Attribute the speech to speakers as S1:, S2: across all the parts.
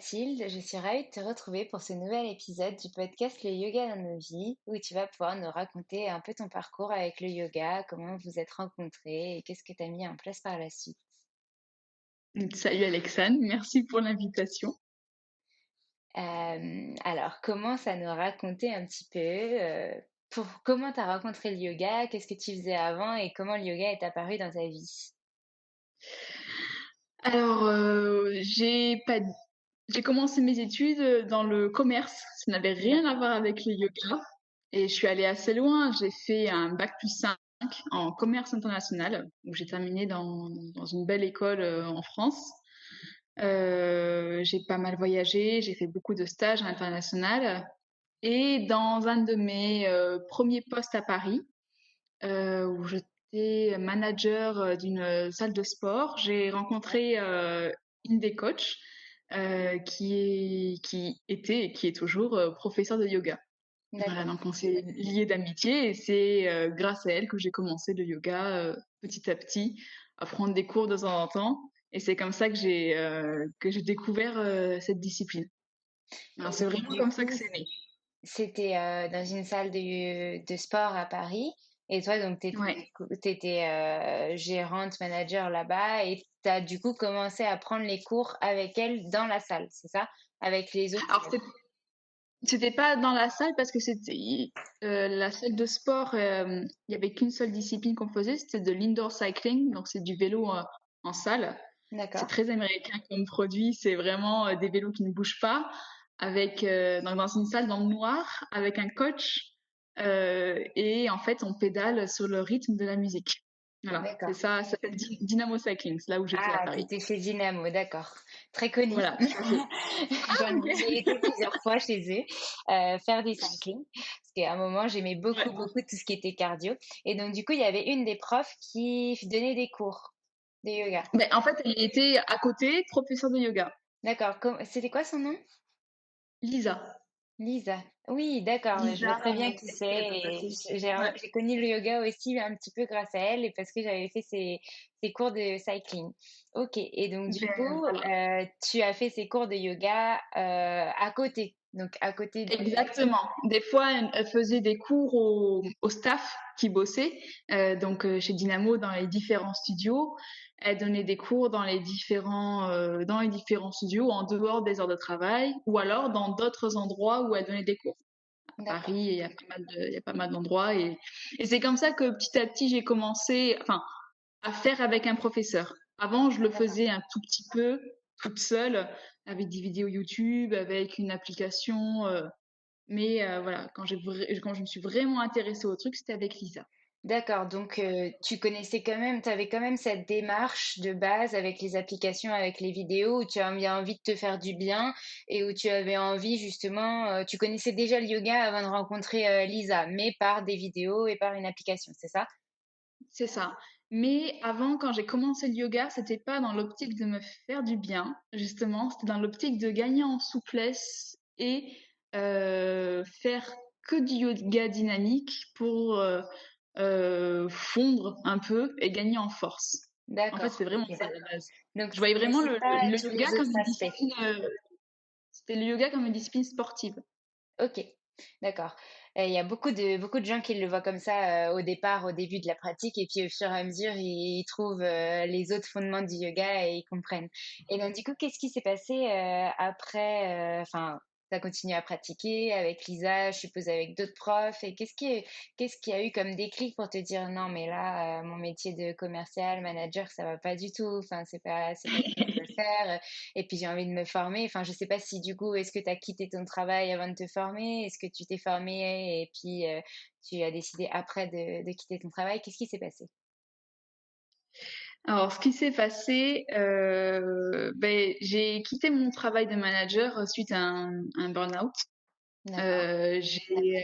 S1: Mathilde, je suis ravie de te retrouver pour ce nouvel épisode du podcast Le Yoga dans nos vies, où tu vas pouvoir nous raconter un peu ton parcours avec le yoga, comment vous êtes rencontrés et qu'est-ce que tu as mis en place par la suite.
S2: Salut Alexane, merci pour l'invitation.
S1: Alors, commence à nous raconter un petit peu comment tu as rencontré le yoga, qu'est-ce que tu faisais avant et comment le yoga est apparu dans ta vie.
S2: Alors, j'ai commencé mes études dans le commerce. Ça n'avait rien à
S1: D'accord.
S2: voir avec le yoga. Et je suis allée assez loin. J'ai fait un bac+5 en commerce international, où j'ai terminé dans une belle école en France. J'ai pas mal voyagé, j'ai fait beaucoup de stages à l'international. Et dans un de mes premiers postes à Paris, où j'étais manager d'une salle de sport. J'ai rencontré une des coachs qui était et qui est toujours professeur de yoga. Voilà,
S1: D'accord.
S2: donc on s'est liés d'amitié et c'est grâce à elle que j'ai commencé le yoga petit à petit, à prendre des cours de temps en temps. Et c'est comme ça que j'ai découvert cette discipline. Alors
S1: Et
S2: c'est
S1: donc,
S2: vraiment
S1: du
S2: comme ça que
S1: coup,
S2: c'est né.
S1: c'était dans une salle de sport à Paris. Et toi, donc, tu
S2: Ouais.
S1: étais, gérante, manager là-bas. Et tu as du coup commencé à prendre les cours avec elle dans la salle, c'est ça? Avec les autres
S2: Alors
S1: élèves.
S2: c'était pas dans la salle parce que c'était la salle de sport. Il y avait qu'une seule discipline qu'on faisait, c'était de l'indoor cycling, donc c'est du vélo en salle. C'est
S1: D'accord.
S2: très américain comme produit, c'est vraiment des vélos qui ne bougent pas, avec dans une salle dans le noir, avec un coach, et en fait on pédale sur le rythme de la musique. Voilà, c'est
S1: D'accord.
S2: ça, ça s'appelle Dynamo Cycling, c'est là où j'étais à
S1: Ah,
S2: Paris.
S1: tu étais chez Dynamo, d'accord. Très connu.
S2: Voilà, tout à fait. Ah,
S1: J'ai
S2: ok.
S1: été plusieurs fois chez eux faire du cycling. Parce qu'à un moment, j'aimais beaucoup,
S2: Ouais.
S1: beaucoup tout ce qui était cardio. Et donc, du coup, il y avait une des profs qui donnait des cours de yoga.
S2: Ben, en fait, elle était à côté, professeure de yoga.
S1: D'accord. C'était quoi son nom?
S2: Lisa.
S1: Lisa. Oui, d'accord. Mais je vois
S2: Lisa,
S1: très bien qui c'est. Et
S2: Patrick.
S1: j'ai
S2: Ouais.
S1: j'ai connu le yoga aussi un petit peu grâce à elle et parce que j'avais fait ses cours de cycling. Ok. Et donc, du
S2: Ben,
S1: coup,
S2: voilà.
S1: tu as fait ces cours de yoga à côté. Donc, à côté de.
S2: Exactement. Des fois, elle faisait des cours au staff qui bossait, donc chez Dynamo dans les différents studios. Elle donnait des cours dans les différents studios en dehors des heures de travail, ou alors dans d'autres endroits où elle donnait des cours. À
S1: D'accord.
S2: Paris, il y a pas mal d'endroits et c'est comme ça que petit à petit j'ai commencé, enfin, à faire avec un professeur. Avant, je le
S1: D'accord.
S2: faisais un tout petit peu, toute seule, avec des vidéos YouTube, avec une application. Mais voilà, quand je me suis vraiment intéressée au truc, c'était avec Lisa.
S1: D'accord, donc tu connaissais quand même, tu avais quand même cette démarche de base avec les applications, avec les vidéos, où tu avais envie de te faire du bien et où tu avais envie justement, tu connaissais déjà le yoga avant de rencontrer Lisa, mais par des vidéos et par une application, c'est ça?
S2: C'est ça. Mais avant, quand j'ai commencé le yoga, c'était pas dans l'optique de me faire du bien, justement, c'était dans l'optique de gagner en souplesse et faire que du yoga dynamique pour fondre un peu et gagner en force. En fait,
S1: D'accord,
S2: c'est vraiment
S1: ok.
S2: ça à la base.
S1: Donc
S2: Je
S1: tu
S2: voyais vraiment
S1: connaissais pas
S2: le
S1: tous
S2: yoga
S1: les
S2: comme
S1: autres
S2: une
S1: aspects.
S2: discipline, c'était le yoga comme une discipline sportive.
S1: Ok, d'accord. Il y a beaucoup de gens qui le voient comme ça au départ, au début de la pratique, et puis au fur et à mesure, ils trouvent les autres fondements du yoga et ils comprennent. Et donc, du coup, qu'est-ce qui s'est passé après? Enfin, tu as continué à pratiquer avec Lisa, je suppose avec d'autres profs, et qu'est-ce qui a eu comme déclic pour te dire non, mais là, mon métier de commercial, manager, ça va pas du tout. Enfin, c'est pas ce que je veux faire. Et puis j'ai envie de me former. Enfin, je sais pas si du coup, est-ce que tu as quitté ton travail avant de te former? Est-ce que tu t'es formé et puis tu as décidé après de quitter ton travail? Qu'est-ce qui s'est passé?
S2: Alors, ce qui s'est passé, ben, j'ai quitté mon travail de manager suite à un burn-out.
S1: D'accord.
S2: J'ai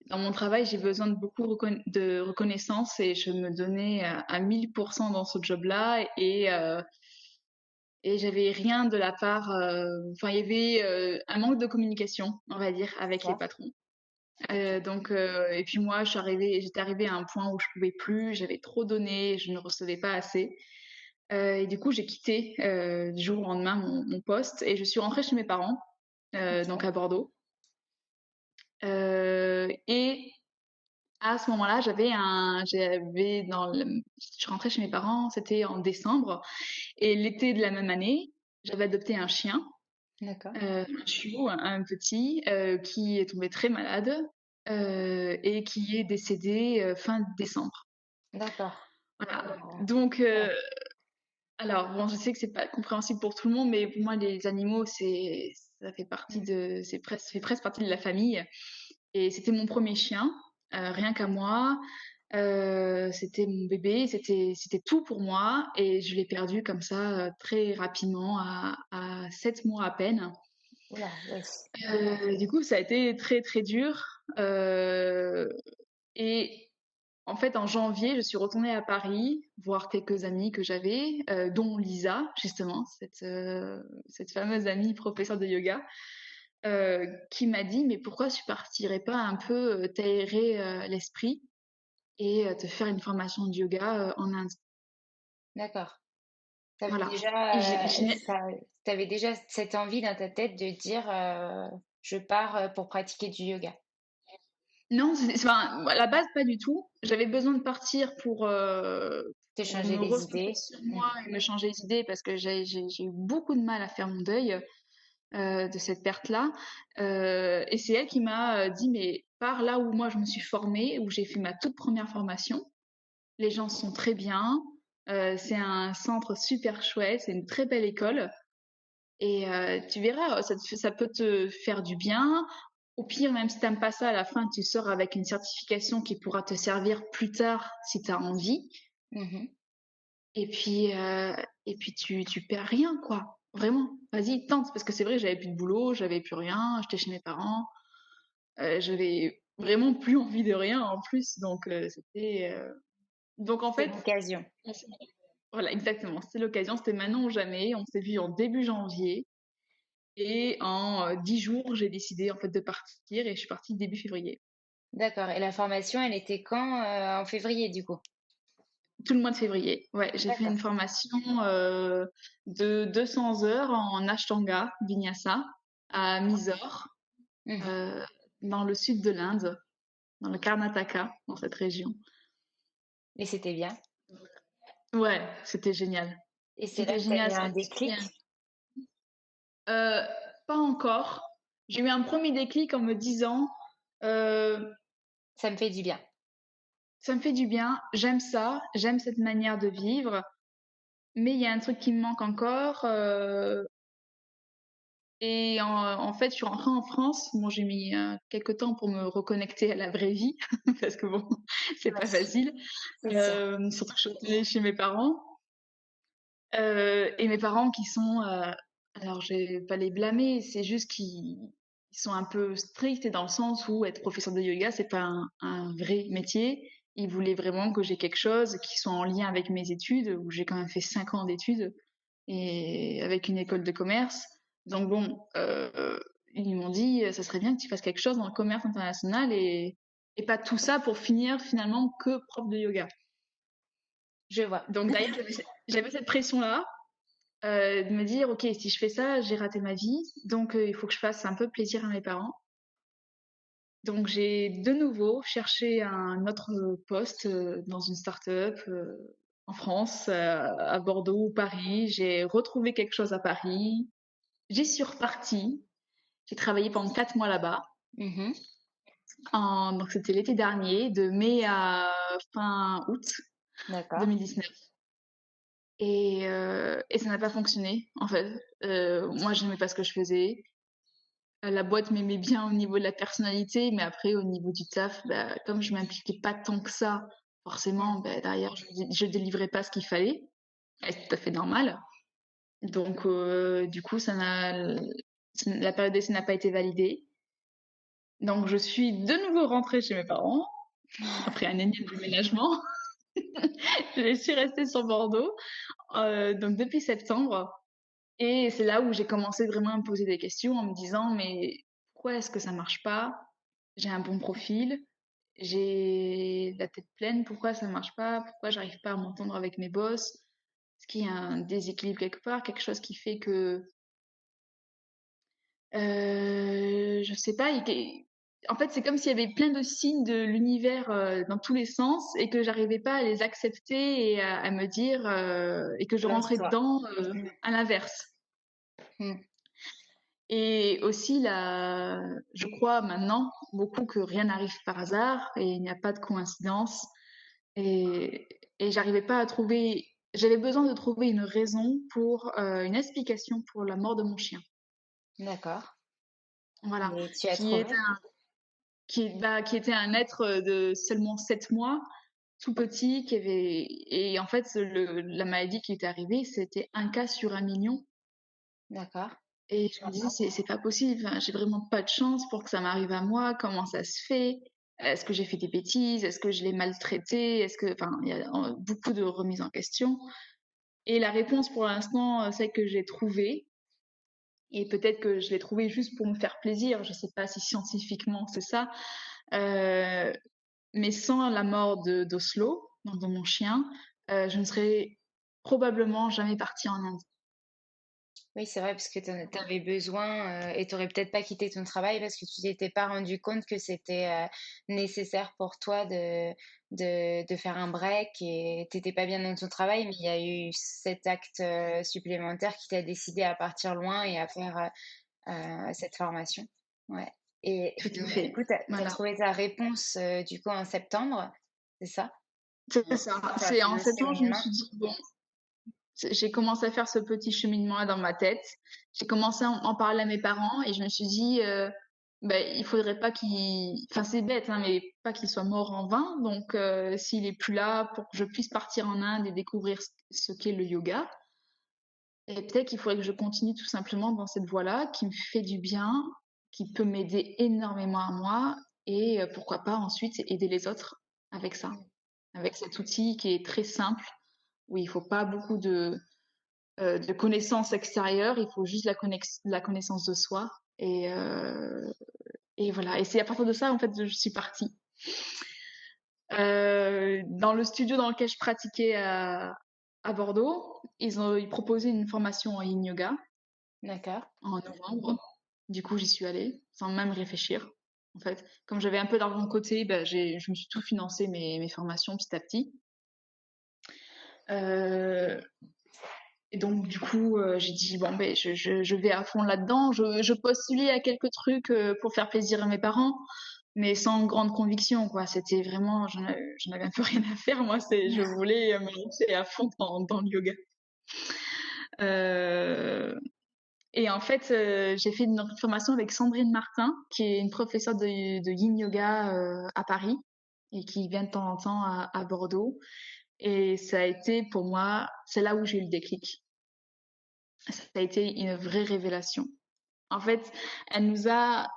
S2: dans mon travail, j'ai besoin de beaucoup de reconnaissance et je me donnais à 1000% dans ce job-là et j'avais rien de la part. Enfin, il y avait un manque de communication, on va dire, avec les
S1: D'accord.
S2: patrons.
S1: Ok.
S2: Donc, et puis moi, j'étais arrivée à un point où je pouvais plus, j'avais trop donné, je ne recevais pas assez. Et du coup, j'ai quitté du jour au lendemain mon poste et je suis rentrée chez mes parents, donc
S1: OK.
S2: à Bordeaux. Et à ce moment-là, je suis rentrée chez mes parents, c'était en décembre, et l'été de la même année, j'avais adopté un chien,
S1: D'accord.
S2: un chiot, un petit, qui est tombé très malade, et qui est décédé fin décembre.
S1: D'accord.
S2: Voilà.
S1: Heu,
S2: Donc,
S1: ouais.
S2: alors bon, je sais que c'est pas compréhensible pour tout le monde, mais pour moi, les animaux,
S1: Mmh.
S2: ça fait presque partie de la famille. Et c'était mon premier chien, rien qu'à moi. C'était mon bébé, c'était tout pour moi. Et je l'ai perdu comme ça, très rapidement, à 7 mois à peine.
S1: Ouh là, ouais.
S2: Du coup, ça a été très, très dur. Et en fait, en janvier, je suis retournée à Paris voir quelques amis que j'avais, dont Lisa, justement, cette fameuse amie professeure de yoga, qui m'a dit: «Mais pourquoi tu partirais pas un peu, t'aérer, l'esprit et te faire une formation de yoga, en Inde?»
S1: D'accord. Tu avais
S2: Voilà. Et
S1: déjà, ça tu avais déjà cette envie dans ta tête de dire, «Je pars, pour pratiquer du yoga».
S2: non, enfin, à la base, pas du tout. J'avais besoin de partir
S1: Te
S2: pour
S1: changer
S2: me
S1: les
S2: recentrer
S1: idées.
S2: sur
S1: Mmh.
S2: moi et me changer les idées parce que j'ai eu beaucoup de mal à faire mon deuil, de cette perte-là. Et c'est elle qui m'a dit: «Mais pars là où moi je me suis formée, où j'ai fait ma toute première formation. Les gens sont très bien, c'est un centre super chouette, c'est une très belle école et tu verras, ça peut te faire du bien. Au pire, même si t'aimes pas ça, à la fin, tu sors avec une certification qui pourra te servir plus tard si tu as envie.
S1: Mmh.
S2: Et puis, tu perds rien, quoi. Vraiment, vas-y, tente. Parce que c'est vrai, j'avais plus de boulot, j'avais plus rien, j'étais chez mes parents, j'avais vraiment plus envie de rien en plus. Donc, donc en
S1: C'était
S2: fait,
S1: l'occasion.
S2: on s'est- voilà, exactement. C'était l'occasion, c'était maintenant ou jamais. On s'est vu en début janvier. Et en 10 jours, j'ai décidé en fait de partir et je suis partie début février.
S1: D'accord, et la formation, elle était quand? En février, du coup?
S2: Tout le mois de février. Ouais, j'ai fait
S1: D'accord.
S2: une formation de 200 heures en Ashtanga Vinyasa à Mysore,
S1: Mmh.
S2: euh, dans le sud de l'Inde, dans le Karnataka, dans cette région.
S1: Et c'était bien?
S2: Ouais, c'était génial.
S1: Et c'est là
S2: C'était
S1: que tu as
S2: génial,
S1: eu
S2: ça
S1: un
S2: a été bien.
S1: déclic?
S2: Euh, Pas encore. J'ai eu un premier déclic en me disant, euh,
S1: Ça me fait du bien.
S2: ça me fait du bien, j'aime ça, j'aime cette manière de vivre. Mais il y a un truc qui me manque encore. Et en fait, je suis rentrée en France. Bon, j'ai mis quelques temps pour me reconnecter à la vraie vie, parce que bon, c'est
S1: Ouais,
S2: pas facile.
S1: c'est sûr.
S2: Surtout que je suis retournée chez mes parents. Et mes parents qui sont, alors je vais pas les blâmer, c'est juste qu'ils ils sont un peu stricts et dans le sens où être professeur de yoga, c'est pas un vrai métier. Ils voulaient vraiment que j'ai quelque chose qui soit en lien avec mes études, où j'ai quand même fait 5 ans d'études et avec une école de commerce. Donc bon, ils m'ont dit, ça serait bien que tu fasses quelque chose dans le commerce international et pas tout ça pour finir finalement que prof de yoga.
S1: Je vois.
S2: Donc d'ailleurs, j'avais cette pression-là, de me dire, ok, si je fais ça, j'ai raté ma vie, donc il faut que je fasse un peu plaisir à mes parents. Donc j'ai de nouveau cherché un autre poste dans une start-up en France, à Bordeaux ou Paris. J'ai retrouvé quelque chose à Paris. J'y suis repartie. J'ai travaillé pendant 4 mois là-bas.
S1: Mmh.
S2: Donc c'était l'été dernier, de mai à fin août
S1: D'accord.
S2: 2019. Et ça n'a pas fonctionné, en fait. Moi, je n'aimais pas ce que je faisais. La boîte m'aimait bien au niveau de la personnalité, mais après, au niveau du taf, bah, comme je m'impliquais pas tant que ça,
S1: Mmh.
S2: forcément, bah, derrière, je délivrais pas ce qu'il fallait. Et c'est tout à fait normal. Donc, du coup, la période d'essai n'a pas été validée. Donc, je suis de nouveau rentrée chez mes parents, après un énième déménagement. Je suis restée sur Bordeaux, donc depuis septembre. Et c'est là où j'ai commencé vraiment à me poser des questions en me disant, mais pourquoi est-ce que ça marche pas? J'ai un bon profil, j'ai la tête pleine, pourquoi ça marche pas? Pourquoi j'arrive pas à m'entendre avec mes boss? Est-ce qu'il y a un déséquilibre quelque part, quelque chose qui fait que je sais pas, en fait, c'est comme s'il y avait plein de signes de l'univers dans tous les sens et que j'arrivais pas à les accepter et à me dire et que je rentrais
S1: Lance-toi.
S2: dedans
S1: Mm.
S2: à l'inverse.
S1: Mm.
S2: Et aussi, je crois maintenant beaucoup que rien n'arrive par hasard et il n'y a pas de coïncidence. Et, et j'arrivais pas à trouver. J'avais besoin de trouver une raison une explication pour la mort de mon chien.
S1: D'accord.
S2: Voilà,
S1: Et tu as
S2: qui est
S1: trouvé?
S2: qui était un être de seulement 7 mois, tout petit, et en fait, la maladie qui était arrivée, c'était un cas sur 1 million.
S1: D'accord.
S2: Et je me disais, c'est pas possible, enfin, j'ai vraiment pas de chance pour que ça m'arrive à moi, comment ça se fait? Est-ce que j'ai fait des bêtises? Est-ce que je l'ai maltraité? Enfin, il y a beaucoup de remises en question. Et la réponse pour l'instant, celle que j'ai trouvée, et peut-être que je l'ai trouvée juste pour me faire plaisir, je sais pas si scientifiquement c'est ça, euh, mais sans la mort d'Oslo, donc de mon chien, je ne serais probablement jamais partie en Inde.
S1: Oui, c'est vrai, parce que tu avais besoin et tu n'aurais peut-être pas quitté ton travail parce que tu t'étais pas rendu compte que c'était nécessaire pour toi de faire un break et tu n'étais pas bien dans ton travail, mais il y a eu cet acte supplémentaire qui t'a décidé à partir loin et à faire cette formation. Ouais. Et
S2: Tout à
S1: donc, du
S2: fait.
S1: coup, tu as
S2: Voilà.
S1: trouvé ta réponse du coup en septembre, c'est ça?
S2: C'est ça.
S1: Tu as
S2: C'est
S1: fait
S2: en
S1: un
S2: septembre, je me
S1: cheminement.
S2: suis dit, bon, j'ai commencé à faire ce petit cheminement dans ma tête. J'ai commencé à en parler à mes parents et je me suis dit, ben, il faudrait pas enfin c'est bête, hein, mais pas qu'il soit mort en vain. Donc, s'il est plus là pour que je puisse partir en Inde et découvrir ce qu'est le yoga, et peut-être qu'il faudrait que je continue tout simplement dans cette voie-là, qui me fait du bien, qui peut m'aider énormément à moi, et pourquoi pas ensuite aider les autres avec ça, avec cet outil qui est très simple, où il faut pas beaucoup de connaissances extérieures, il faut juste la connaissance de soi. Et voilà. Et c'est à partir de ça, en fait, je suis partie. Dans le studio dans lequel je pratiquais à Bordeaux, ils proposaient une formation en yin yoga
S1: D'accord.
S2: en novembre. Du coup, j'y suis allée sans même réfléchir. En fait, comme j'avais un peu d'argent de côté, ben, je me suis tout financé mes formations petit à petit. Euh, et donc, du coup, j'ai dit, bon, ben, je vais à fond là-dedans. Je postulais à quelques trucs pour faire plaisir à mes parents, mais sans grande conviction, quoi. C'était vraiment, j'en avais un peu rien à faire. Moi, je voulais me lancer à fond dans le yoga. Euh, et en fait, j'ai fait une formation avec Sandrine Martin, qui est une professeure de yin yoga à Paris et qui vient de temps en temps à Bordeaux. Et ça a été pour moi, c'est là où j'ai eu le déclic. Ça a été une vraie révélation. En fait, elle nous a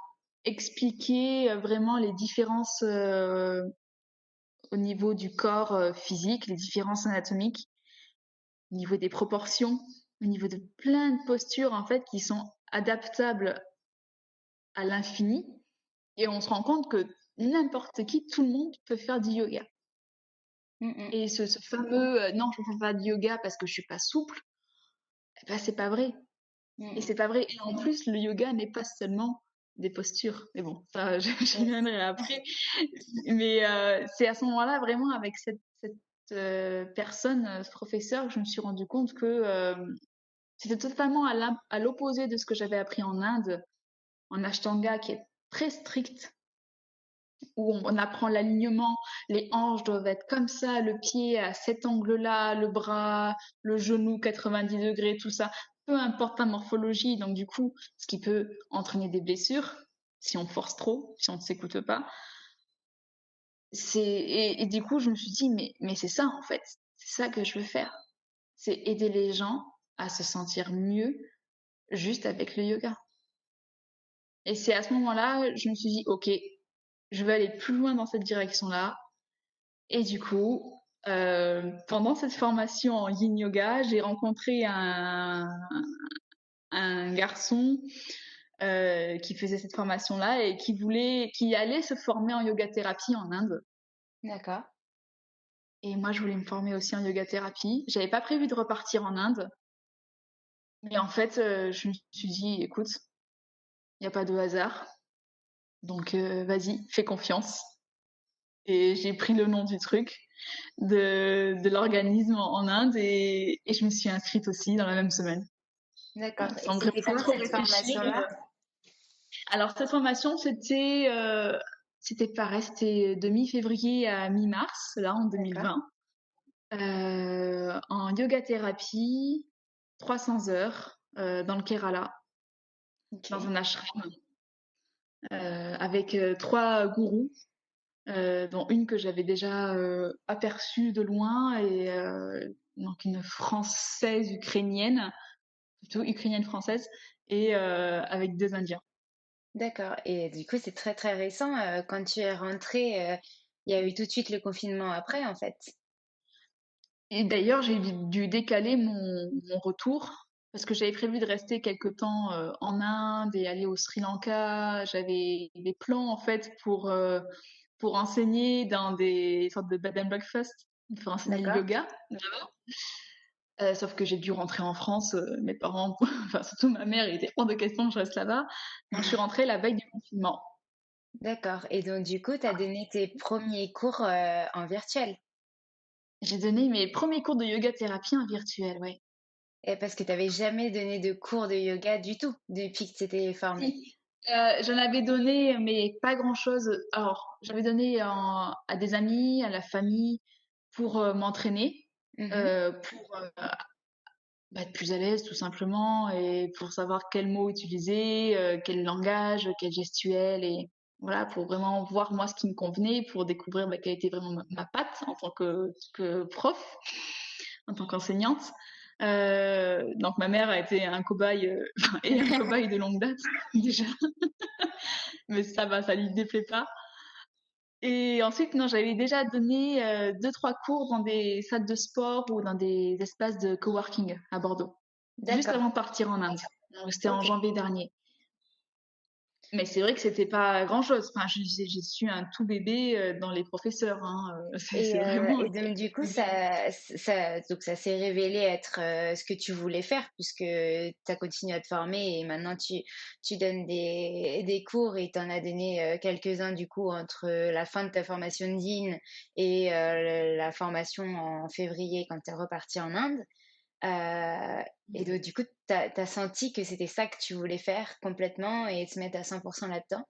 S2: expliqué vraiment les différences au niveau du corps physique, les différences anatomiques, au niveau des proportions, au niveau de plein de postures en fait qui sont adaptables à l'infini. Et on se rend compte que n'importe qui, tout le monde peut faire du yoga.
S1: Mm, mm,
S2: Et ce fameux non, je ne fais pas de yoga parce que je suis pas souple, eh ben, c'est pas vrai. Et
S1: mm.
S2: c'est pas vrai. Et en plus, le yoga n'est pas seulement des postures. Mais bon, ça, j'y
S1: Yes.
S2: viendrai après. Mais c'est à ce moment-là, vraiment, avec cette personne, ce professeur, que je me suis rendu compte que c'était totalement à l'opposé de ce que j'avais appris en Inde, en Ashtanga, qui est très strict, où on apprend l'alignement, les hanches doivent être comme ça, le pied à cet angle-là, le bras, le genou 90 degrés, tout ça, peu importe la morphologie, donc du coup, ce qui peut entraîner des blessures si on force trop, si on ne s'écoute pas. Et du coup, je me suis dit, mais c'est ça en fait, c'est ça que je veux faire, c'est aider les gens à se sentir mieux juste avec le yoga. Et c'est à ce moment-là, je me suis dit, ok, je vais aller plus loin dans cette direction-là. Et du coup, pendant cette formation en yin yoga, j'ai rencontré un garçon qui faisait cette formation-là et qui allait se former en yoga thérapie en Inde.
S1: D'accord.
S2: Et moi, je voulais me former aussi en yoga thérapie. J'avais pas prévu de repartir en Inde. Mais en fait, je me suis dit, écoute, il n'y a pas de hasard. Donc, vas-y, fais confiance. Et j'ai pris le nom du truc, de l'organisme en Inde et je me suis inscrite aussi dans la même semaine.
S1: D'accord. Et
S2: Sans
S1: c'était
S2: vraiment
S1: quand
S2: trop
S1: cette
S2: réfléchir.
S1: formation-là?
S2: Alors, cette formation, c'était pareil, c'était de mi-février à mi-mars, là, en
S1: D'accord.
S2: 2020. En yoga thérapie, 300 heures dans le Kerala, dans
S1: Ok.
S2: un ashram, avec 3 gourous, dont une que j'avais déjà aperçue de loin, et donc une française ukrainienne, plutôt ukrainienne française, et avec 2 Indiens.
S1: D'accord. Et du coup, c'est très très récent. Quand tu es rentrée, il y a eu tout de suite le confinement après, en fait.
S2: Et d'ailleurs, j'ai dû décaler mon retour parce que j'avais prévu de rester quelque temps en Inde et aller au Sri Lanka. J'avais des plans en fait pour enseigner dans des sortes de bed and breakfast, pour enseigner le
S1: D'accord.
S2: yoga. Sauf que j'ai dû rentrer en France. Mes parents, enfin surtout ma mère, il était hors de question que je reste là-bas. Donc je suis rentrée la veille du confinement.
S1: D'accord. Et donc, du coup, tu as donné tes premiers cours en virtuel.
S2: J'ai donné mes premiers cours de yoga thérapie en virtuel, ouais.
S1: Et parce que tu n'avais jamais donné de cours de yoga du tout depuis que tu t'étais formée.
S2: Si, j'en avais donné, mais pas grand-chose. Alors, j'avais donné à des amis, à la famille, pour m'entraîner,
S1: Mhm.
S2: pour être plus à l'aise tout simplement, et pour savoir quels mots utiliser, quel langage, quel gestuel, et voilà, pour vraiment voir moi ce qui me convenait, pour découvrir quelle était vraiment ma patte en tant que prof, en tant qu'enseignante. Donc ma mère a été un cobaye et un cobaye de longue date déjà, mais ça va, ça lui déplaît pas. Et ensuite, non, j'avais déjà donné 2, 3 cours dans des salles de sport ou dans des espaces de coworking à Bordeaux, juste
S1: D'accord.
S2: avant de partir en Inde. Donc c'était en
S1: Ok.
S2: janvier dernier. Mais c'est vrai que c'était pas grand-chose. Enfin, j'ai su un tout bébé dans les professeurs, hein. C'est vraiment
S1: Et donc du coup, donc ça s'est révélé être ce que tu voulais faire puisque tu as continué à te former et maintenant tu donnes des cours et tu en as donné quelques-uns du coup entre la fin de ta formation de DIN et la formation en février quand tu es reparti en Inde. Et donc du coup, tu as senti que c'était ça que tu voulais faire complètement et te mettre à 100% là-dedans?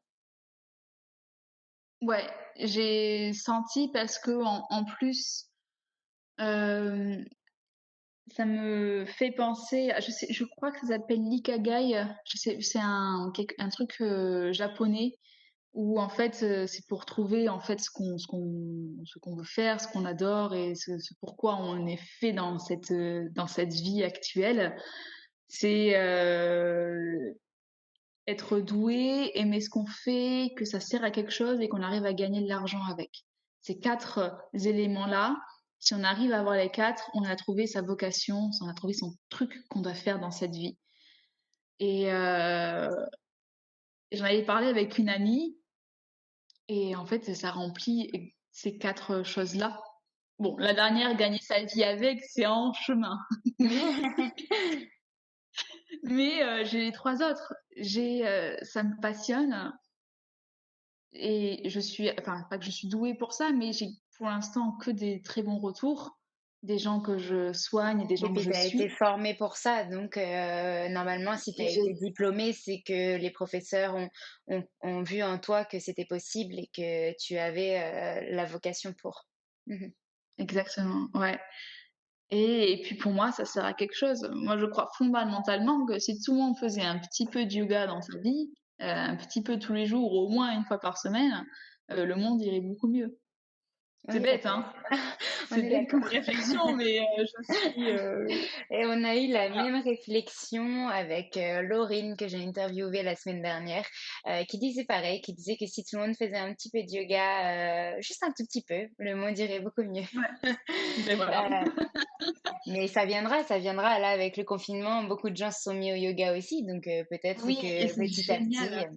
S2: Ouais, j'ai senti parce que en plus, euh, ça me fait penser, je crois que ça s'appelle l'Ikigai. Je sais, c'est un truc japonais où en fait c'est pour trouver en fait ce qu'on veut faire, ce qu'on adore et ce pourquoi on est fait dans cette vie actuelle. C'est être doué, aimer ce qu'on fait, que ça sert à quelque chose et qu'on arrive à gagner de l'argent avec. Ces 4 éléments-là, si on arrive à avoir les 4, on a trouvé sa vocation, on a trouvé son truc qu'on doit faire dans cette vie. Et j'en avais parlé avec une amie, et en fait, ça remplit ces 4 choses-là. Bon, la dernière, gagner sa vie avec, c'est en chemin. Mais j'ai les 3 autres. Ça me passionne. Et enfin, pas que je suis douée pour ça, mais j'ai pour l'instant que des très bons retours, des gens que je soigne et des
S1: Et
S2: gens que
S1: puis
S2: je
S1: tu as été
S2: suis.
S1: formée pour ça, donc normalement, si tu
S2: Et
S1: as été diplômée, c'est que les professeurs ont vu en toi que c'était possible et que tu avais la vocation pour. Mhm.
S2: exactement, ouais. Et puis pour moi, ça sert à quelque chose. Moi, je crois fondamentalement que si tout le monde faisait un petit peu de yoga dans sa vie, un petit peu tous les jours, au moins une fois par semaine, le monde irait beaucoup mieux.
S1: On
S2: C'est
S1: est
S2: bête,
S1: d'accord.
S2: hein?
S1: On
S2: C'est
S1: est
S2: bête comme
S1: d'accord.
S2: réflexion, mais je suis.
S1: Et on a eu la
S2: Voilà.
S1: même réflexion avec Laurine que j'ai interviewée la semaine dernière, qui disait pareil, qui disait que si tout le monde faisait un petit peu de yoga, juste un tout petit peu, le monde irait beaucoup mieux.
S2: Ouais. Ben voilà.
S1: Euh, Mais ça viendra. Là, avec le confinement, beaucoup de gens se sont mis au yoga aussi, donc peut-être
S2: Oui, et
S1: que
S2: c'est
S1: petit à petit,
S2: génial.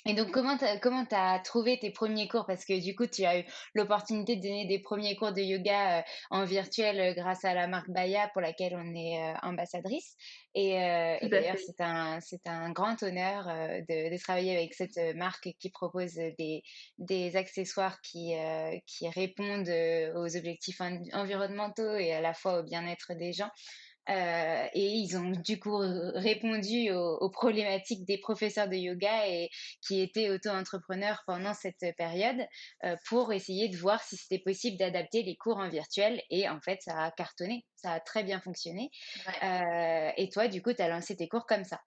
S1: Et donc, comment t'as trouvé tes premiers cours? Parce que du coup, tu as eu l'opportunité de donner des premiers cours de yoga, en virtuel, grâce à la marque Baya pour laquelle on est, ambassadrice
S2: Tout
S1: et
S2: à
S1: d'ailleurs,
S2: fait.
S1: c'est un grand honneur, de travailler avec cette, marque qui propose, des accessoires qui répondent, aux objectifs environnementaux et à la fois au bien-être des gens. Et ils ont du coup répondu aux problématiques des professeurs de yoga et qui étaient auto-entrepreneurs pendant cette période, pour essayer de voir si c'était possible d'adapter les cours en virtuel et en fait, ça a cartonné, ça a très bien fonctionné.
S2: Ouais.
S1: Et toi, du coup, tu as lancé tes cours comme ça,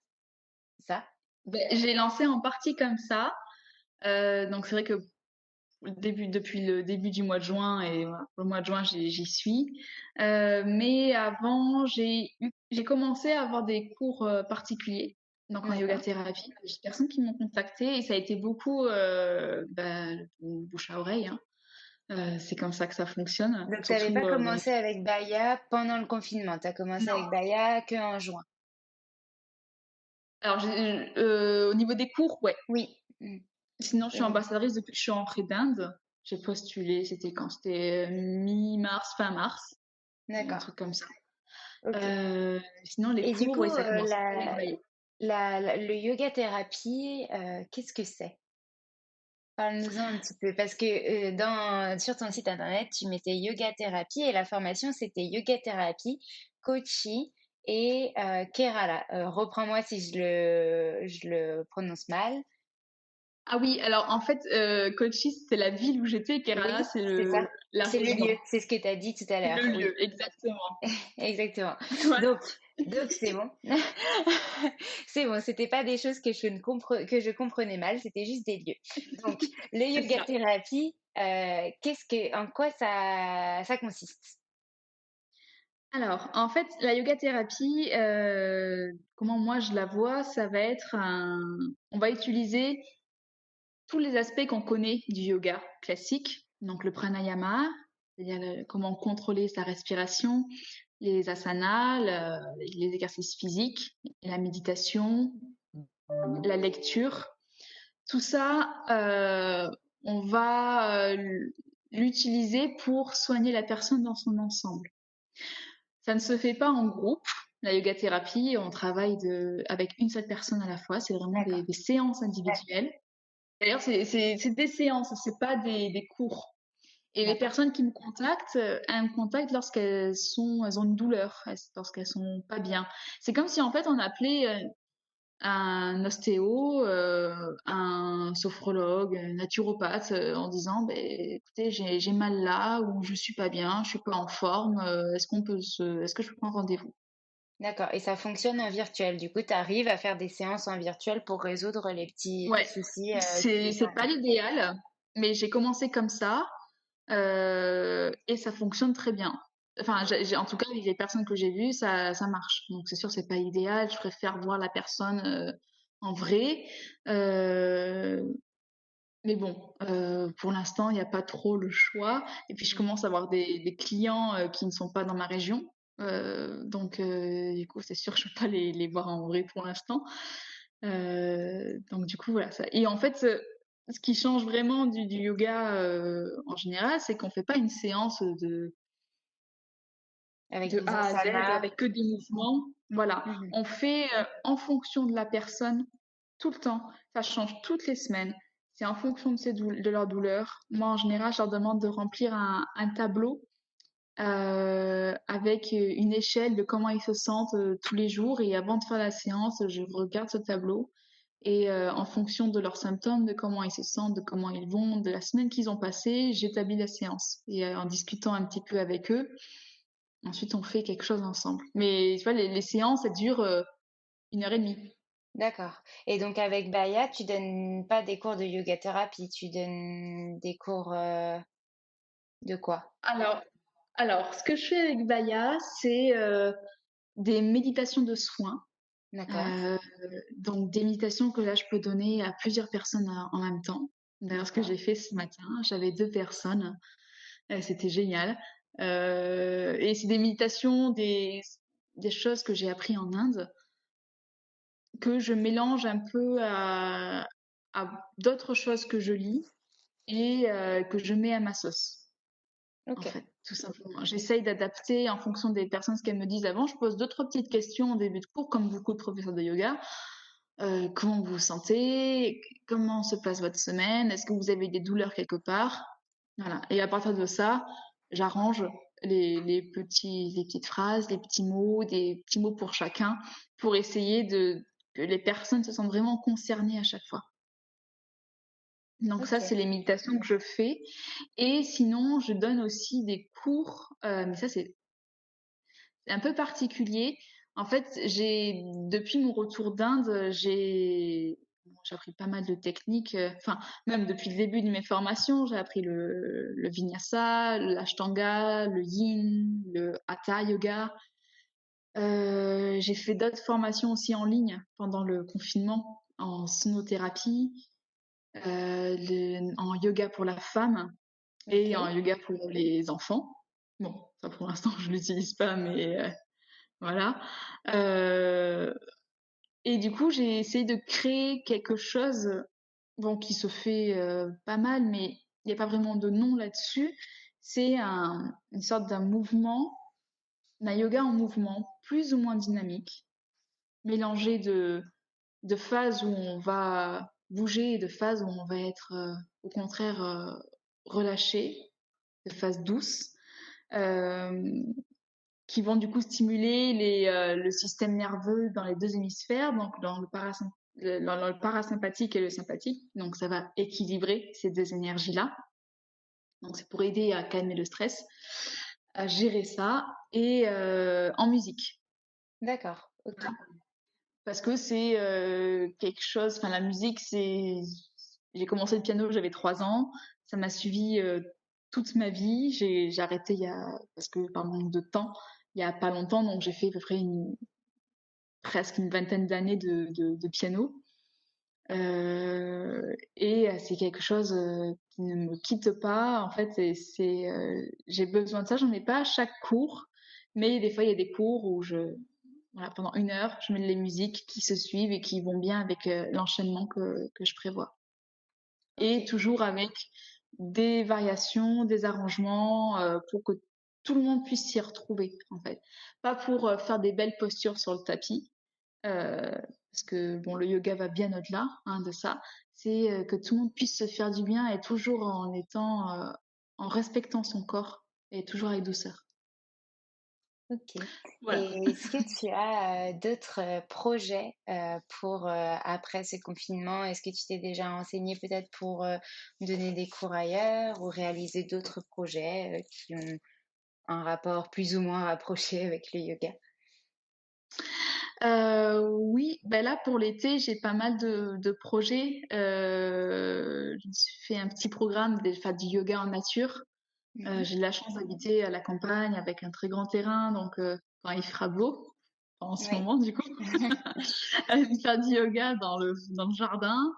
S1: c'est ça?
S2: Ben, j'ai lancé en partie comme ça. Donc c'est vrai que depuis le début du mois de juin et voilà, le mois de juin, j'y suis. Mais avant, j'ai commencé à avoir des cours particuliers, donc en yoga
S1: D'accord.
S2: thérapie. J'ai des personnes qui m'ont contacté et ça a été beaucoup bouche à oreille, hein. C'est comme ça que ça fonctionne,
S1: Donc tu avais
S2: surtout
S1: pas
S2: dans les...
S1: commencé avec Baya pendant le confinement, tu as commencé
S2: Non.
S1: avec Baya qu'en juin?
S2: Alors, au niveau des cours, ouais.
S1: Oui. Mmh.
S2: Sinon, je suis
S1: Et
S2: ambassadrice depuis que je suis rentrée d'Inde. J'ai postulé, c'était quand? C'était mi-mars, fin mars, un
S1: d'accord,
S2: truc comme ça.
S1: OK.
S2: Sinon, les
S1: Et du
S2: cours,
S1: coup,
S2: ouais, ça commence avec Bayer.
S1: le yoga thérapie, qu'est-ce que c'est? Parle-nous-en un petit peu parce que, sur ton site internet, tu mettais yoga thérapie et la formation, c'était yoga thérapie, Kochi et Kerala. Reprends-moi si je le prononce mal.
S2: Ah oui, alors en fait, Kochi, c'était la ville où j'étais, Kerala,
S1: Oui,
S2: c'est
S1: c'est ça.
S2: la
S1: C'est le
S2: région.
S1: lieu, c'est ce que tu as dit tout à
S2: C'est
S1: l'heure,
S2: le
S1: oui.
S2: lieu, exactement.
S1: Exactement.
S2: Voilà.
S1: Donc donc c'est bon. C'est bon, c'était pas des choses que je comprenais mal, c'était juste des lieux. Donc le
S2: C'est
S1: yoga
S2: ça.
S1: thérapie, en quoi ça consiste?
S2: Alors, en fait, la yoga thérapie, comment moi je la vois, ça va être on va utiliser tous les aspects qu'on connaît du yoga classique, donc le pranayama, c'est-à-dire comment contrôler sa respiration, les asanas, les exercices physiques, la méditation, la lecture. Tout ça, on va l'utiliser pour soigner la personne dans son ensemble. Ça ne se fait pas en groupe. La yoga thérapie, on travaille avec une seule personne à la fois. C'est vraiment
S1: D'accord.
S2: des séances individuelles. D'ailleurs, c'est des séances, c'est pas des cours. Et les
S1: D'accord.
S2: personnes qui me contactent, elles me contactent elles ont une douleur, lorsqu'elles sont pas bien. C'est comme si en fait on appelait un ostéo, un sophrologue, un naturopathe, en disant, ben, écoutez, j'ai mal là, ou je suis pas bien, je suis pas en forme, est-ce que je peux prendre rendez-vous?
S1: D'accord et ça fonctionne en virtuel. Du coup, tu arrives à faire des séances en virtuel pour résoudre les petits
S2: Ouais,
S1: soucis, que les
S2: c'est
S1: gens
S2: pas l'idéal, mais j'ai commencé comme ça, et ça fonctionne très bien. Enfin, en tout cas, les personnes que j'ai vues, ça marche. Donc c'est sûr, c'est pas idéal. Je préfère voir la personne en vrai. Euh, mais bon, pour l'instant, il n'y a pas trop le choix. Et puis je
S1: mmh.
S2: commence à avoir des clients qui ne sont pas dans ma région. Donc du coup, c'est sûr que je peux pas les voir en vrai pour l'instant. Donc du coup, voilà ça. Et en fait, ce qui change vraiment du yoga en général, c'est qu'on fait pas une séance
S1: Avec
S2: de
S1: des
S2: A à Z
S1: asanas.
S2: avec que des mouvements. Voilà,
S1: Mmh.
S2: on fait en fonction de la personne tout le temps. Ça change toutes les semaines. C'est en fonction de leur douleur. Moi, en général, je leur demande de remplir un tableau avec une échelle de comment ils se sentent tous les jours. Et avant de faire la séance, je regarde ce tableau. Et en fonction de leurs symptômes, de comment ils se sentent, de comment ils vont, de la semaine qu'ils ont passée, j'établis la séance. Et en discutant un petit peu avec eux, ensuite on fait quelque chose ensemble. Mais tu vois, les séances, elles durent 1 heure et demie.
S1: D'accord et donc avec Baya, tu donnes pas des cours de yoga thérapie, tu donnes des cours, de quoi?
S2: Alors, alors, ce que je fais avec Baya, c'est des méditations de soins.
S1: D'accord.
S2: Euh, donc des méditations que là, je peux donner à plusieurs personnes en même temps. D'ailleurs, ce que
S1: D'accord.
S2: j'ai fait ce matin, j'avais 2 personnes. C'était génial. Et c'est des méditations, des choses que j'ai appris en Inde, que je mélange un peu à d'autres choses que je lis et que je mets à ma sauce. En
S1: Ok.
S2: fait, tout simplement. J'essaye d'adapter en fonction des personnes ce qu'elles me disent avant. Je pose deux, trois petites questions en début de cours, comme beaucoup de professeurs de yoga. Comment vous vous sentez? Comment se passe votre semaine? Est-ce que vous avez des douleurs quelque part? Voilà. Et à partir de ça, j'arrange les petites phrases, les petits mots, des petits mots pour chacun, pour essayer que les personnes se sentent vraiment concernées à chaque fois. Donc ça, c'est
S1: Ok.
S2: les méditations que je fais. Et sinon, je donne aussi des cours, mais ça, c'est un peu particulier. En fait, depuis mon retour d'Inde, j'ai appris pas mal de techniques. Enfin, même depuis le début de mes formations, j'ai appris le Vinyasa, l'Ashtanga, le Yin, le Hatha Yoga. J'ai fait d'autres formations aussi en ligne pendant le confinement, en sonothérapie, en yoga pour la femme et en
S1: Ok.
S2: yoga pour les enfants. Bon, ça pour l'instant, je l'utilise pas, mais voilà. Euh, et du coup, j'ai essayé de créer quelque chose, bon, qui se fait pas mal, mais il n'y a pas vraiment de nom là-dessus. C'est une sorte d'un yoga en mouvement, plus ou moins dynamique, mélangé de phases où on va bouger et de phases où on va être, au contraire, relâché, de phases douces. Euh, qui vont du coup stimuler le système nerveux dans les deux hémisphères, donc dans le parasympathique et le sympathique. Donc ça va équilibrer ces deux énergies-là. Donc c'est pour aider à calmer le stress, à gérer ça, et en musique.
S1: D'accord. Ok.
S2: Parce que c'est quelque chose, enfin la musique, j'ai commencé le piano, j'avais 3 ans, ça m'a suivi toute ma vie. J'ai arrêté parce que par manque de temps, il y a pas longtemps, donc j'ai fait à peu près presque une vingtaine d'années de piano. Et c'est quelque chose qui ne me quitte pas. En fait, j'ai besoin de ça. J'en ai pas à chaque cours, mais des fois, il y a des cours où voilà, pendant 1 heure, je mets les musiques qui se suivent et qui vont bien avec l'enchaînement que je prévois. Et
S1: Ok.
S2: toujours avec des variations, des arrangements pour que tout le monde puisse s'y retrouver, en fait. Pas pour faire des belles postures sur le tapis, parce que bon, le yoga va bien au-delà de ça. C'est que tout le monde puisse se faire du bien et toujours en respectant son corps et toujours avec douceur.
S1: Ok.
S2: Voilà.
S1: Et est-ce que tu as d'autres projets pour après ce confinement? Est-ce que tu t'es déjà renseigné peut-être pour donner des cours ailleurs ou réaliser d'autres projets qui ont un rapport plus ou moins rapproché avec le yoga?
S2: Oui, ben là pour l'été, j'ai pas mal de projets. Je me suis fait un petit programme enfin, du yoga en nature.
S1: Mhm.
S2: J'ai de la chance d'habiter à la campagne avec un très grand terrain, donc quand il fera beau, en ce
S1: Oui.
S2: moment du coup, faire du yoga dans le jardin.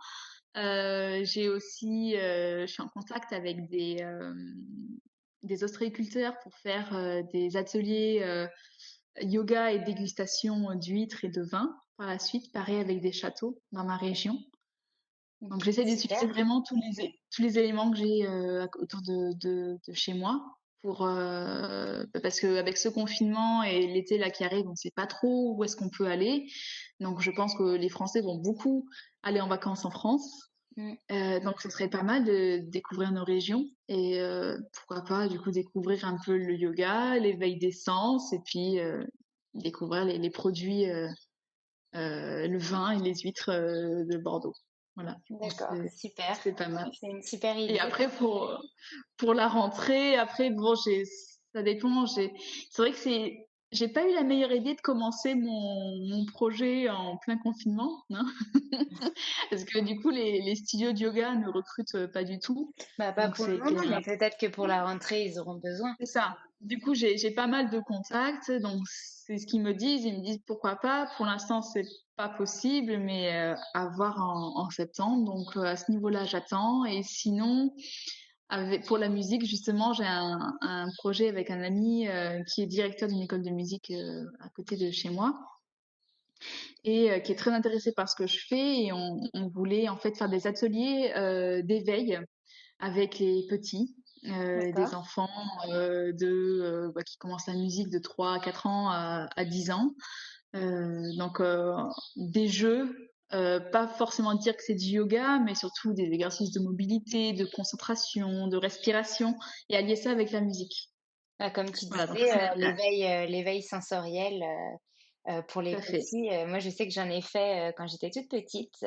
S2: J'ai aussi, je suis en contact avec des ostréiculteurs pour faire des ateliers yoga et dégustation d'huîtres et de vin par la suite, pareil avec des châteaux dans ma région. Donc
S1: Ok,
S2: j'essaie d'utiliser
S1: super.
S2: vraiment tous les éléments que j'ai autour de chez moi pour parce que avec ce confinement et l'été là qui arrive, on ne sait pas trop où est-ce qu'on peut aller. Donc je pense que les Français vont beaucoup aller en vacances en France.
S1: Mm.
S2: Donc ce serait pas mal de découvrir nos régions et pourquoi pas du coup découvrir un peu le yoga, l'éveil des sens et puis découvrir les produits, le vin et les huîtres de Bordeaux. Voilà, je pense que
S1: D'accord, super.
S2: c'est pas mal.
S1: C'est une super
S2: Et
S1: idée.
S2: après pour la rentrée, après bon ça dépend. C'est vrai que j'ai pas eu la meilleure idée de commencer mon projet en plein confinement, hein, parce que du coup les studios de yoga ne recrutent pas du tout.
S1: Bah, pas
S2: Donc
S1: pour le moment, mais peut-être que pour la rentrée, ils auront besoin.
S2: c'est ça. Du coup, j'ai pas mal de contacts, donc c'est ce qu'ils me disent. Ils me disent pourquoi pas. Pour l'instant, c'est pas possible, mais à voir en septembre. Donc à ce niveau-là, j'attends. Et sinon, pour la musique, justement, j'ai un projet avec un ami qui est directeur d'une école de musique à côté de chez moi. et qui est très intéressée par ce que je fais et on voulait en fait faire des ateliers d'éveil avec les petits, des
S1: D'accord.
S2: enfants qui commencent la musique de 3 à 4 ans à 10 ans. Donc des jeux, pas forcément dire que c'est du yoga, mais surtout des exercices de mobilité, de concentration, de respiration, et allier ça avec la musique.
S1: Comme tu
S2: Voilà, donc
S1: disais,
S2: c'est
S1: l'éveil sensoriel pour
S2: tout
S1: les
S2: à fait.
S1: petits. Moi, je sais que j'en ai fait quand j'étais toute petite,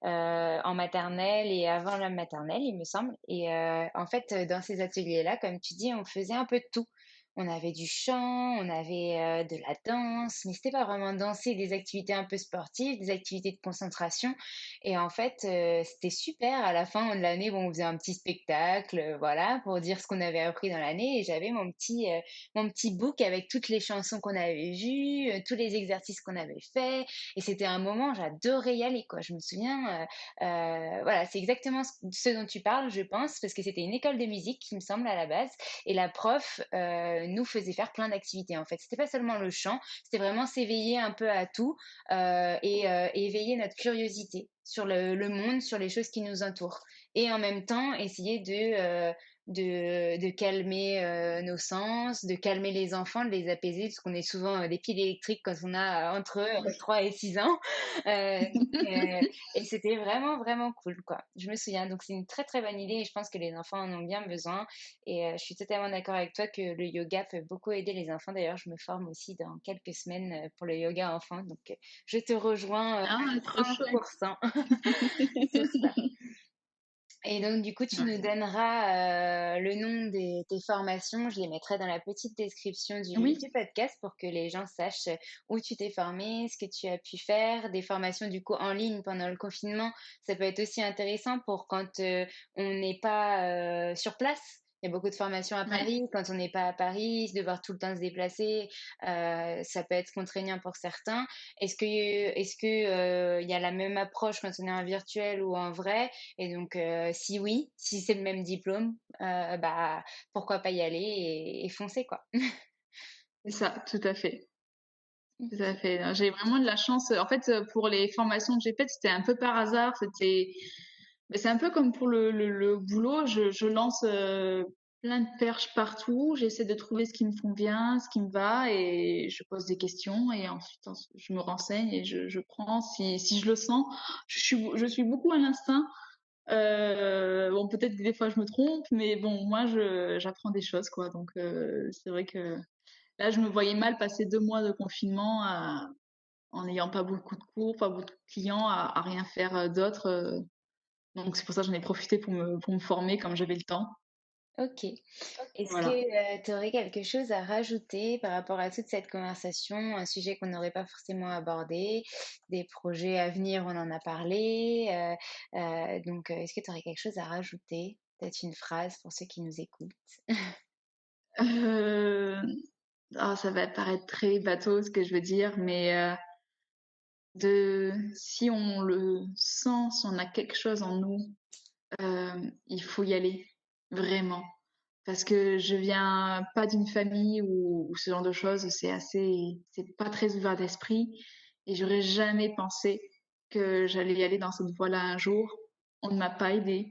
S1: en maternelle et avant la maternelle, il me semble. Et en fait, dans ces ateliers-là, comme tu dis, on faisait un peu de tout. On avait du chant, on avait de la danse, mais c'était pas vraiment danser, des activités un peu sportives, des activités de concentration. Et en fait, c'était super. À la fin de l'année, bon, on faisait un petit spectacle, voilà, pour dire ce qu'on avait appris dans l'année. Et j'avais mon petit book avec toutes les chansons qu'on avait vues, tous les exercices qu'on avait faits. Et c'était un moment, j'adorais y aller, quoi. Je me souviens, voilà, c'est exactement ce dont tu parles, je pense, parce que c'était une école de musique, il me semble, à la base. Et la prof nous faisait faire plein d'activités, en fait. C'était pas seulement le chant, c'était vraiment s'éveiller un peu à tout et éveiller notre curiosité sur le monde, sur les choses qui nous entourent. Et en même temps, essayer de calmer nos sens, de calmer les enfants, de les apaiser, parce qu'on est souvent des piles électriques quand on a entre 3 et 6 ans. Et c'était vraiment, vraiment cool, quoi. Je me souviens. Donc, c'est une très, très bonne idée et je pense que les enfants en ont bien besoin. Et je suis totalement d'accord avec toi que le yoga peut beaucoup aider les enfants. D'ailleurs, je me forme aussi dans quelques semaines pour le yoga enfant. Donc, je te rejoins
S2: Ah,
S1: à
S2: trop chouette.
S1: 100% sur ça. Et donc, du coup, tu nous donneras le nom de tes formations. Je les mettrai dans la petite description du
S2: Oui,
S1: podcast pour que les gens sachent où tu t'es formé, ce que tu as pu faire. Des formations, du coup, en ligne pendant le confinement. Ça peut être aussi intéressant pour quand on n'est pas sur place. Il y a beaucoup de formations à
S2: ouais.
S1: Paris. Quand on n'est pas à Paris, devoir tout le temps se déplacer, ça peut être contraignant pour certains. Est-ce que il y a la même approche quand on est en virtuel ou en vrai? Et donc, si oui, si c'est le même diplôme, bah, pourquoi pas y aller et foncer, quoi.
S2: C'est ça, tout à fait. Tout à
S1: OK.
S2: fait. J'ai vraiment de la chance. En fait, pour les formations que j'ai faites, c'était un peu par hasard. Mais c'est un peu comme pour le boulot. Je lance plein de perches partout. J'essaie de trouver ce qui me convient, ce qui me va, et je pose des questions. Et ensuite, je me renseigne et je prends si je le sens. Je suis beaucoup à l'instinct. Bon, peut-être que des fois je me trompe, mais bon, moi, j'apprends des choses, quoi. Donc, c'est vrai que là, je me voyais mal passer 2 mois de confinement en n'ayant pas beaucoup de cours, pas beaucoup de clients, à rien faire d'autre. Donc c'est pour ça que j'en ai profité pour me former comme j'avais le temps.
S1: OK. Est-ce
S2: Voilà.
S1: que tu aurais quelque chose à rajouter par rapport à toute cette conversation? Un sujet qu'on n'aurait pas forcément abordé, des projets à venir, on en a parlé, donc est-ce que tu aurais quelque chose à rajouter? Peut-être une phrase pour ceux qui nous écoutent?
S2: Euh, ça va paraître très bateau ce que je veux dire, mais si on le sent, si on a quelque chose en nous, il faut y aller, vraiment. Parce que je viens pas d'une famille où ce genre de choses, c'est pas très ouvert d'esprit. Et j'aurais jamais pensé que j'allais y aller dans cette voie-là un jour. On ne m'a pas aidée.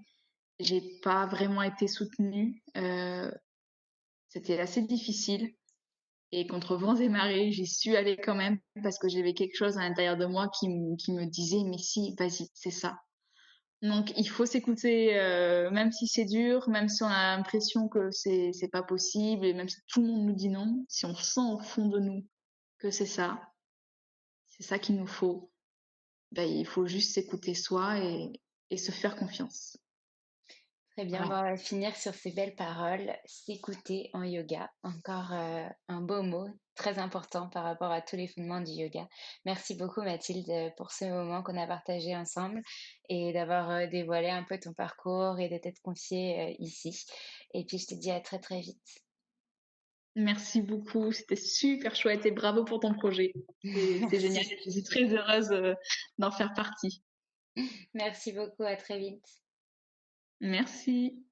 S2: J'ai pas vraiment été soutenue. C'était assez difficile. Et contre vents et marées, j'y suis allée quand même parce que j'avais quelque chose à l'intérieur de moi qui me disait, mais si, vas-y, c'est ça. Donc il faut s'écouter, même si c'est dur, même si on a l'impression que c'est pas possible, et même si tout le monde nous dit non, si on sent au fond de nous que c'est ça qu'il nous faut, ben il faut juste s'écouter soi et se faire confiance.
S1: Très bien,
S2: Voilà.
S1: bon, on va finir sur ces belles paroles. S'écouter en yoga, encore un beau mot, très important par rapport à tous les fondements du yoga. Merci beaucoup Mathilde pour ce moment qu'on a partagé ensemble et d'avoir dévoilé un peu ton parcours et de t'être confiée ici. Et puis je te dis à très très vite.
S2: Merci beaucoup, c'était super chouette et bravo pour ton projet. C'est génial,
S1: Merci.
S2: je suis très heureuse d'en faire partie.
S1: Merci beaucoup, à très vite.
S2: Merci.